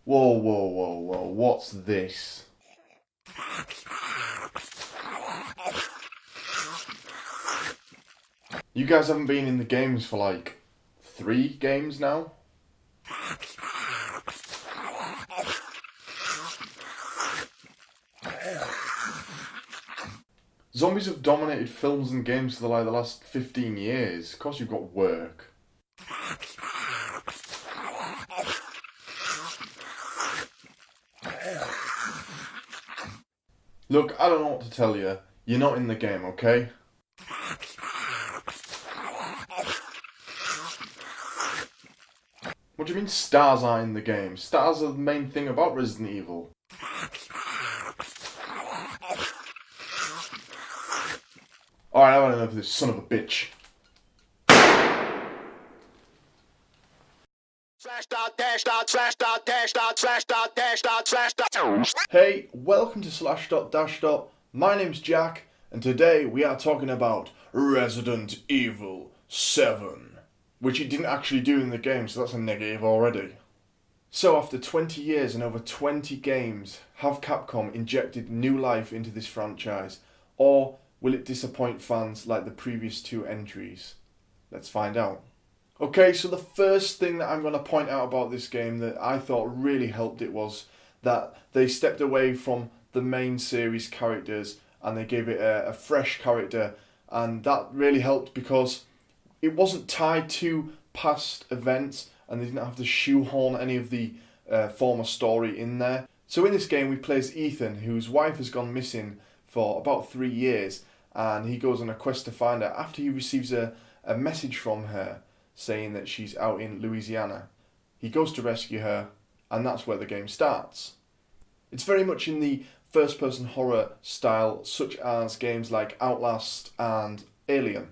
Whoa, whoa, whoa, whoa, what's this? You guys haven't been in the games for like 3 games now? Zombies have dominated films and games for the last 15 years. Of course you've got work. Look, I don't know what to tell you. You're not in the game, okay? What do you mean stars aren't in the game? Stars are the main thing about Resident Evil. Alright, I want to know this son of a bitch. Hey, welcome to Slash Dot Dash Dot. My name's Jack, and today we are talking about Resident Evil 7. Which it didn't actually do in the game, so that's a negative already. So after 20 years and over 20 games, have Capcom injected new life into this franchise? Or will it disappoint fans like the previous 2 entries? Let's find out. Okay, so the first thing that I'm going to point out about this game that I thought really helped it was that they stepped away from the main series characters and they gave it a fresh character, and that really helped because it wasn't tied to past events and they didn't have to shoehorn any of the former story in there. So in this game we play as Ethan, whose wife has gone missing for about 3 years, and he goes on a quest to find her after he receives a message from her saying that she's out in Louisiana. He goes to rescue her, and that's where the game starts. It's very much in the first-person horror style, such as games like Outlast and Alien.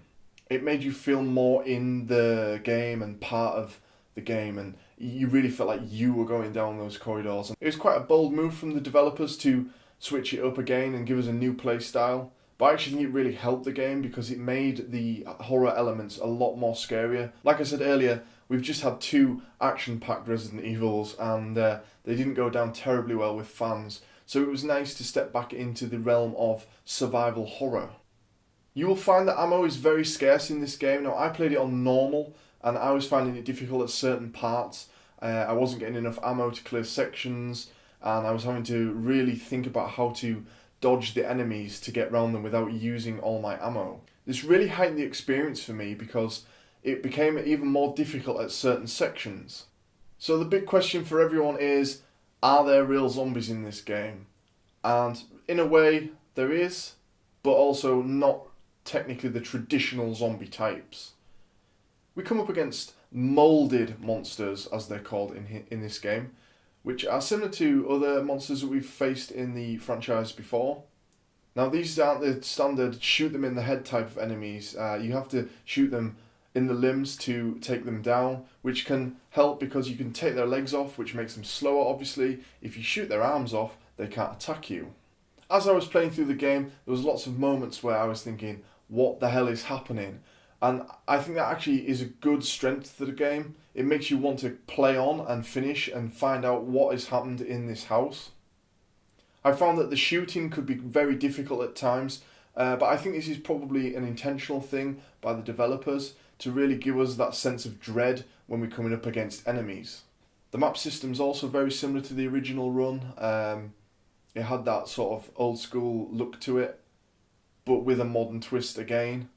It made you feel more in the game and part of the game, and you really felt like you were going down those corridors. And it was quite a bold move from the developers to switch it up again and give us a new play style. But I actually think it really helped the game because it made the horror elements a lot more scarier. Like I said earlier, we've just had 2 action-packed Resident Evils, and they didn't go down terribly well with fans. So it was nice to step back into the realm of survival horror. You will find that ammo is very scarce in this game. Now, I played it on normal, and I was finding it difficult at certain parts. I wasn't getting enough ammo to clear sections, and I was having to really think about how to dodge the enemies to get around them without using all my ammo. This really heightened the experience for me because it became even more difficult at certain sections. So the big question for everyone is, are there real zombies in this game? And in a way, there is, but also not technically the traditional zombie types. We come up against moulded monsters, as they're called in this game, which are similar to other monsters that we've faced in the franchise before. Now, these aren't the standard shoot them in the head type of enemies. You have to shoot them in the limbs to take them down, which can help because you can take their legs off, which makes them slower, obviously. If you shoot their arms off, they can't attack you. As I was playing through the game, there was lots of moments where I was thinking, what the hell is happening? And I think that actually is a good strength to the game. It makes you want to play on and finish and find out what has happened in this house. I found that the shooting could be very difficult at times, but I think this is probably an intentional thing by the developers to really give us that sense of dread when we're coming up against enemies. The map system's also very similar to the original run. It had that sort of old school look to it, but with a modern twist again.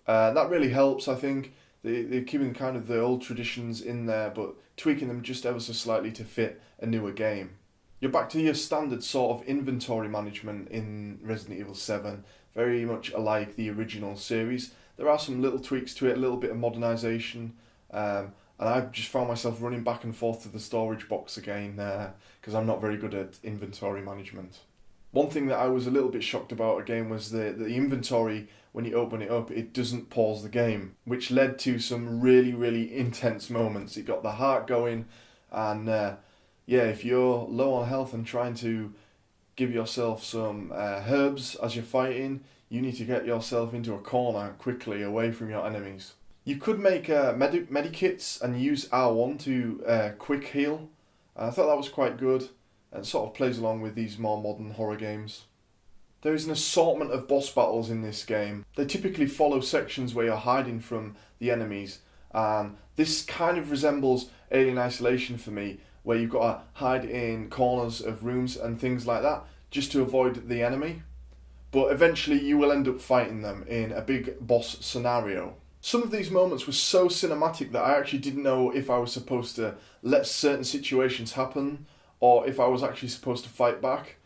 That really helps, I think. They're keeping kind of the old traditions in there, but tweaking them just ever so slightly to fit a newer game. You're back to your standard sort of inventory management in Resident Evil 7, very much alike the original series. There are some little tweaks to it, a little bit of modernisation, and I've just found myself running back and forth to the storage box again because I'm not very good at inventory management. One thing that I was a little bit shocked about again was the inventory, when you open it up, it doesn't pause the game, which led to some really, really intense moments. It got the heart going, and if you're low on health and trying to give yourself some herbs as you're fighting, you need to get yourself into a corner quickly away from your enemies. You could make medikits and use R1 to quick heal, And I thought that was quite good and sort of plays along with these more modern horror games. There is an assortment of boss battles in this game. They typically follow sections where you're hiding from the enemies, and this kind of resembles Alien Isolation for me, where you've got to hide in corners of rooms and things like that just to avoid the enemy. But eventually you will end up fighting them in a big boss scenario. Some of these moments were so cinematic that I actually didn't know if I was supposed to let certain situations happen or if I was actually supposed to fight back,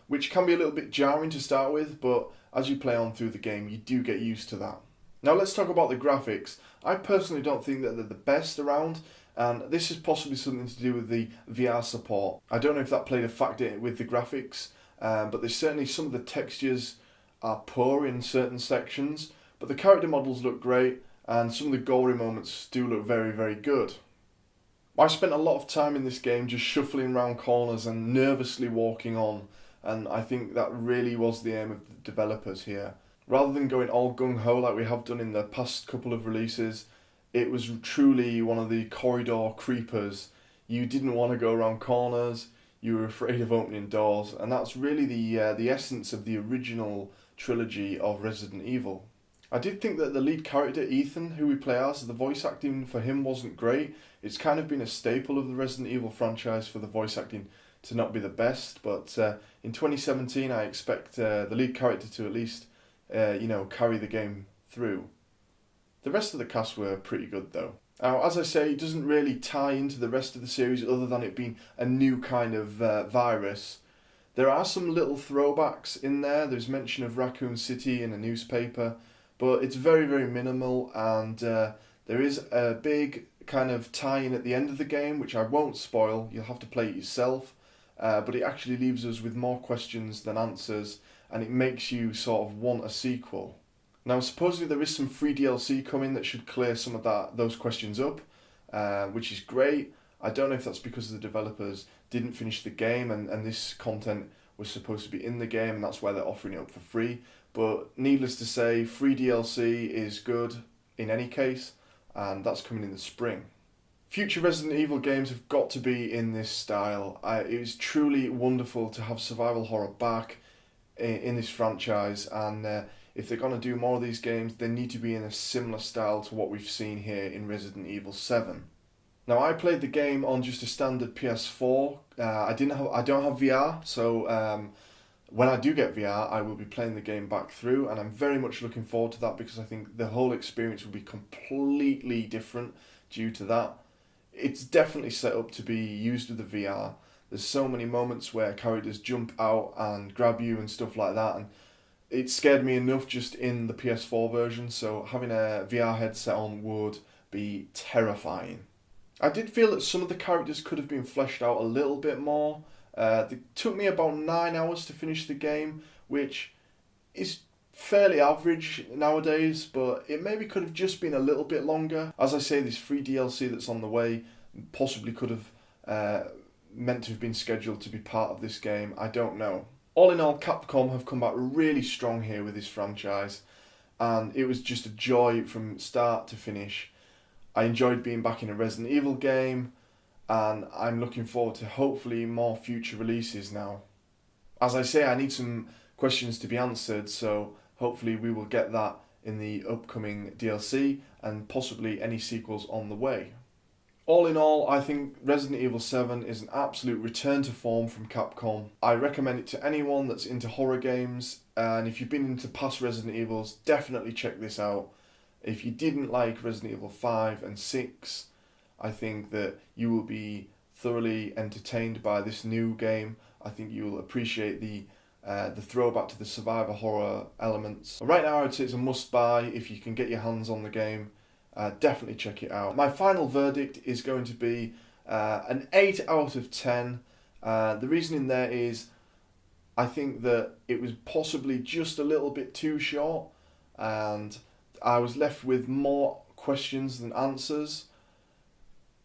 which can be a little bit jarring to start with, but as you play on through the game you do get used to that. Now let's talk about the graphics. I personally don't think that they're the best around, and this is possibly something to do with the VR support. I don't know if that played a factor with the graphics, but there's certainly some of the textures are poor in certain sections, but the character models look great, and some of the gory moments do look very, very good. I spent a lot of time in this game just shuffling around corners and nervously walking on, and I think that really was the aim of the developers here. Rather than going all gung-ho like we have done in the past couple of releases, it was truly one of the corridor creepers. You didn't want to go around corners, you were afraid of opening doors, and that's really the essence of the original trilogy of Resident Evil. I did think that the lead character, Ethan, who we play as, the voice acting for him wasn't great. It's kind of been a staple of the Resident Evil franchise for the voice acting to not be the best, but in 2017 I expect the lead character to at least carry the game through. The rest of the cast were pretty good though. Now, as I say, it doesn't really tie into the rest of the series other than it being a new kind of virus. There are some little throwbacks in there. There's mention of Raccoon City in a newspaper, but it's very, very minimal, and there is a big kind of tie-in at the end of the game, which I won't spoil. You'll have to play it yourself, but it actually leaves us with more questions than answers, and it makes you sort of want a sequel. Now, supposedly there is some free DLC coming that should clear some of those questions up, which is great. I don't know if that's because the developers didn't finish the game and this content was supposed to be in the game and that's why they're offering it up for free. But needless to say, free DLC is good in any case, and that's coming in the spring. Future Resident Evil games have got to be in this style. It was truly wonderful to have survival horror back in this franchise, and if they're going to do more of these games, they need to be in a similar style to what we've seen here in Resident Evil 7. Now, I played the game on just a standard PS4. I don't have VR, so when I do get VR, I will be playing the game back through, and I'm very much looking forward to that because I think the whole experience will be completely different due to that. It's definitely set up to be used with the VR. There's so many moments where characters jump out and grab you and stuff like that, and it scared me enough just in the PS4 version, so having a VR headset on would be terrifying. I did feel that some of the characters could have been fleshed out a little bit more. It took me about 9 hours to finish the game, which is fairly average nowadays, but it maybe could have just been a little bit longer. As I say, this free DLC that's on the way possibly could have meant to have been scheduled to be part of this game. I don't know. All in all, Capcom have come back really strong here with this franchise, and it was just a joy from start to finish. I enjoyed being back in a Resident Evil game, and I'm looking forward to hopefully more future releases now. As I say, I need some questions to be answered, so hopefully we will get that in the upcoming DLC and possibly any sequels on the way. All in all, I think Resident Evil 7 is an absolute return to form from Capcom. I recommend it to anyone that's into horror games, and if you've been into past Resident Evils, definitely check this out. If you didn't like Resident Evil 5 and 6, I think that you will be thoroughly entertained by this new game. I think you will appreciate the throwback to the survivor horror elements. Right now, I'd say it's a must-buy if you can get your hands on the game. Definitely check it out. My final verdict is going to be an 8 out of 10. The reasoning there is I think that it was possibly just a little bit too short, and I was left with more questions than answers.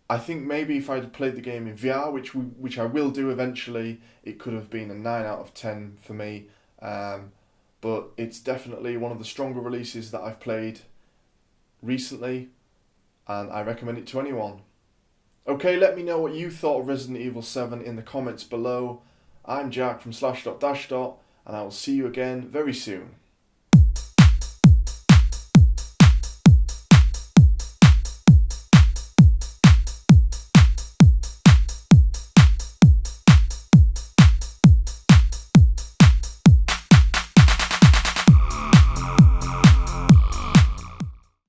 I think maybe if I'd played the game in VR, which I will do eventually, it could have been a 9 out of 10 for me. But it's definitely one of the stronger releases that I've played recently, and I recommend it to anyone. Okay, let me know what you thought of Resident Evil 7 in the comments below. I'm Jack from /. And I will see you again very soon.